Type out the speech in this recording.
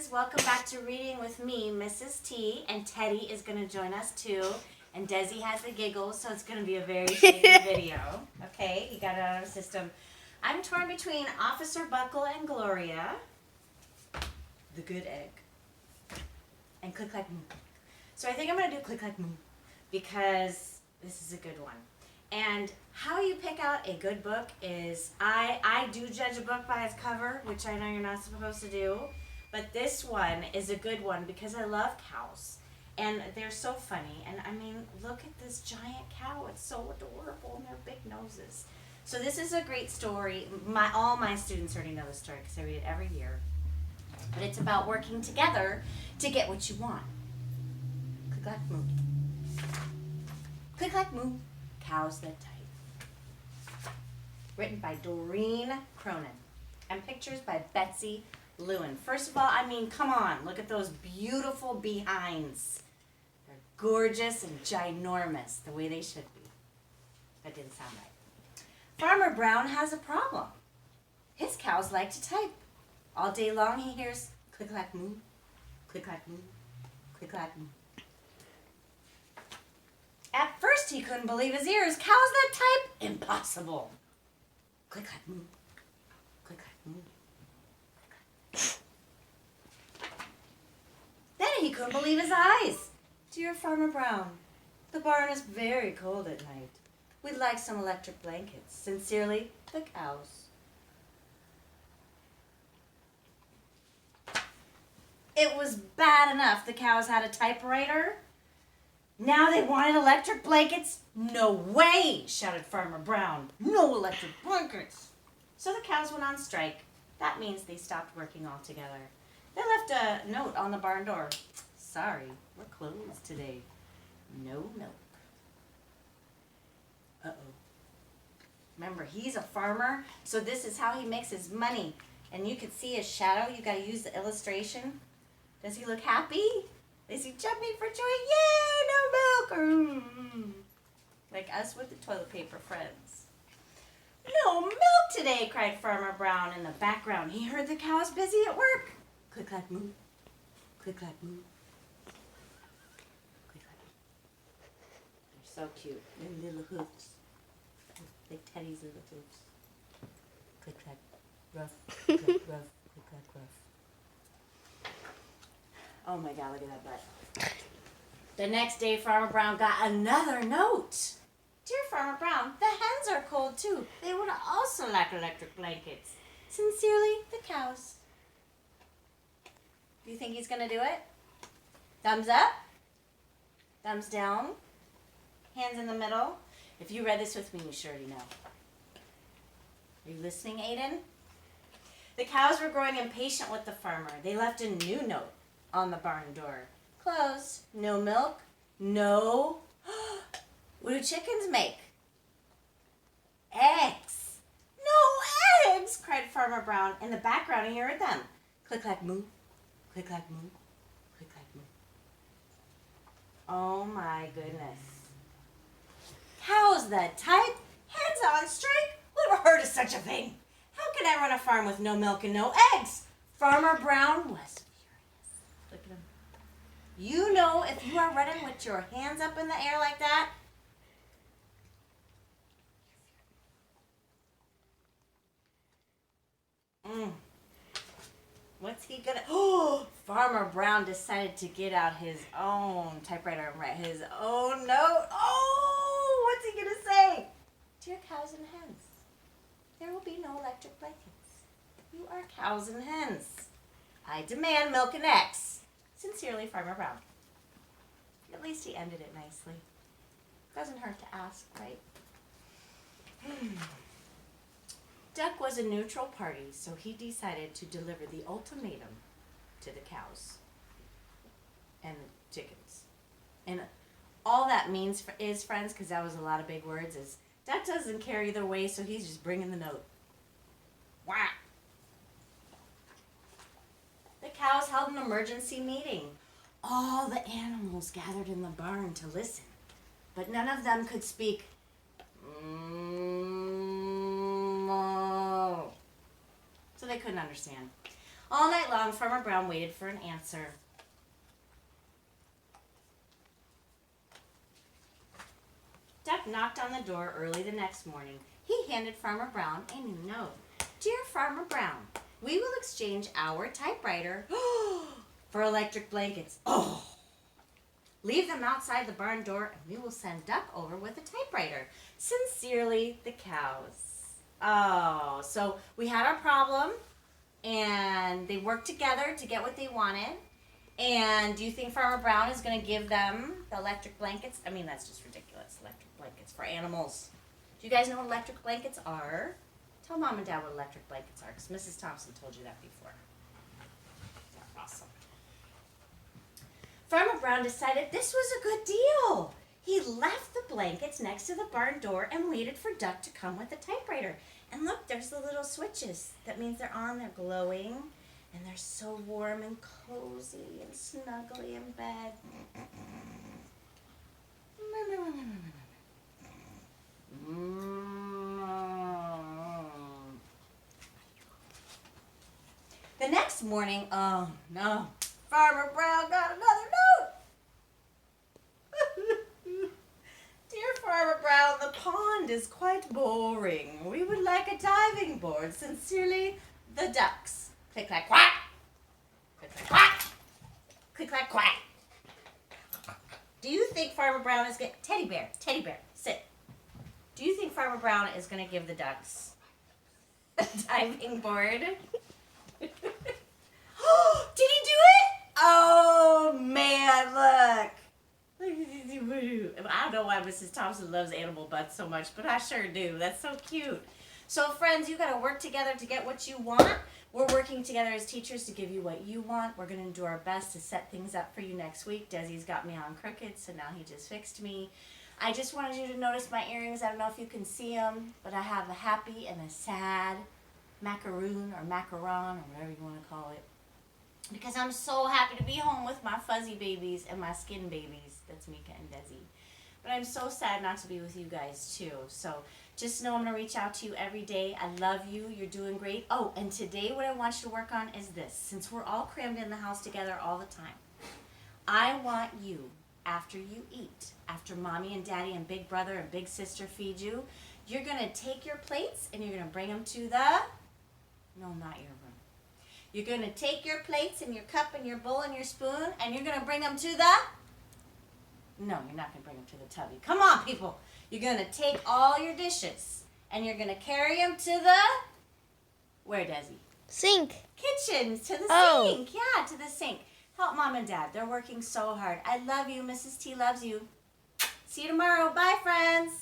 friends. Welcome back to Reading with me, Mrs. T, and Teddy is going to join us too. And Desi has the giggles, so it's going to be a very shaky video. Okay, you got it out of the system. I'm torn between Officer Buckle and Gloria, the good egg, and Click Clack Moo. So I think I'm going to do Click Clack Moo because this is a good one. And how you pick out a good book is, I do judge a book by its cover, which I know you're not supposed to do, but this one is a good one because I love cows. And they're so funny. And I mean, look at this giant cow. It's so adorable, and their big noses. So this is a great story. All my students already know the story because I read it every year. But it's about working together to get what you want. Click Clack Moo. Click Clack Moo. Cows That Type. Written by Doreen Cronin. And pictures by Betsy Lewin. First of all, I mean, come on. Look at those beautiful behinds. They're gorgeous and ginormous, the way they should be. That didn't sound right. Farmer Brown has a problem. His cows like to type. All day long he hears click clack moo, click clack moo, click clack moo. At first he couldn't believe his ears. Cows that type? Impossible. Click clack moo, click clack moo. Then he couldn't believe his eyes. Dear Farmer Brown, the barn is very cold at night. We'd like some electric blankets. Sincerely, the cows. It was bad enough the cows had a typewriter. Now they wanted electric blankets? No way, shouted Farmer Brown. No electric blankets. So the cows went on strike. That means they stopped working altogether. They left a note on the barn door. Sorry, we're closed today. No milk. Uh-oh. Remember, he's a farmer, so this is how he makes his money. And you can see his shadow. You got to use the illustration. Does he look happy? Is he jumping for joy? Yay, no milk! Like us with the toilet paper friends. No milk today, cried Farmer Brown. In the background, he heard the cows busy at work. Click clack moo, click clack moo, click clack. They're so cute. Their little hoofs, like Teddy's little hoofs. Click clack, rough, click rough, click clack, rough. Oh my God! Look at that butt. The next day, Farmer Brown got another note. Dear Farmer Brown, the hens are cold too. They would also like electric blankets. Sincerely, the cows. Do you think he's going to do it? Thumbs up? Thumbs down? Hands in the middle? If you read this with me, you sure already know. Are you listening, Aiden? The cows were growing impatient with the farmer. They left a new note on the barn door. Closed. No milk. No. What do chickens make? Eggs. No eggs, cried Farmer Brown. In the background, he heard them. Click clack moo. Click clack moo, click clack moo. Oh my goodness. Cows that type, hens on strike? Who ever heard of such a thing? How can I run a farm with no milk and no eggs? Farmer Brown was furious. Look at him. You know, if you are running with your hands up in the air like that, what's he gonna... Oh, Farmer Brown decided to get out his own typewriter and write his own note. Oh, what's he gonna say? Dear cows and hens, there will be no electric blankets. You are cows and hens. I demand milk and eggs. Sincerely, Farmer Brown. At least he ended it nicely. Doesn't hurt to ask, right? Duck was a neutral party, so he decided to deliver the ultimatum to the cows and the chickens. And all that means is, friends, because that was a lot of big words, is Duck doesn't care either way, so he's just bringing the note. Whack! The cows held an emergency meeting. All the animals gathered in the barn to listen, but none of them could speak. So they couldn't understand. All night long, Farmer Brown waited for an answer. Duck knocked on the door early the next morning. He handed Farmer Brown a new note. Dear Farmer Brown, we will exchange our typewriter for electric blankets. Oh! Leave them outside the barn door and we will send Duck over with a typewriter. Sincerely, the cows. Oh, so we had our problem and they worked together to get what they wanted. And do you think Farmer Brown is going to give them the electric blankets? I mean, that's just ridiculous. Electric blankets for animals. Do you guys know what electric blankets are? Tell Mom and Dad what electric blankets are, because Mrs. Thompson told you that before. Awesome. Farmer Brown decided this was a good deal. He left the blankets next to the barn door and waited for Duck to come with the typewriter. And look, there's the little switches. That means they're on, they're glowing. And they're so warm and cozy and snuggly in bed. The next morning, oh no, Farmer Brown got another note. Dear Farmer Brown, the pond is quite boring. We would like a diving board. Sincerely, the ducks. Click, clack, quack. Click, clack, quack. Click, clack, quack. Do you think Farmer Brown is going to... Teddy bear, sit. Do you think Farmer Brown is going to give the ducks a diving board? Did he do it? Oh, man, look. I don't know why Mrs. Thompson loves animal butts so much, but I sure do. That's so cute. So, friends, you got to work together to get what you want. We're working together as teachers to give you what you want. We're going to do our best to set things up for you next week. Desi's got me on crooked, so now he just fixed me. I just wanted you to notice my earrings. I don't know if you can see them, but I have a happy and a sad macaroon or macaron or whatever you want to call it. Because I'm so happy to be home with my fuzzy babies and my skin babies. That's Mika and Desi. But I'm so sad not to be with you guys too. So just know I'm going to reach out to you every day. I love you. You're doing great. Oh, and today what I want you to work on is this. Since we're all crammed in the house together all the time, I want you, after you eat, after Mommy and Daddy and Big Brother and Big Sister feed you, you're going to take your plates and you're going to bring them to the... No, not your room. You're going to take your plates and your cup and your bowl and your spoon and you're going to bring them to the... No, you're not going to bring them to the tubby. Come on, people. You're going to take all your dishes and you're going to carry them to the... Where, Desi? Sink. Kitchen. To the sink. Yeah, to the sink. Help Mom and Dad. They're working so hard. I love you. Mrs. T loves you. See you tomorrow. Bye, friends.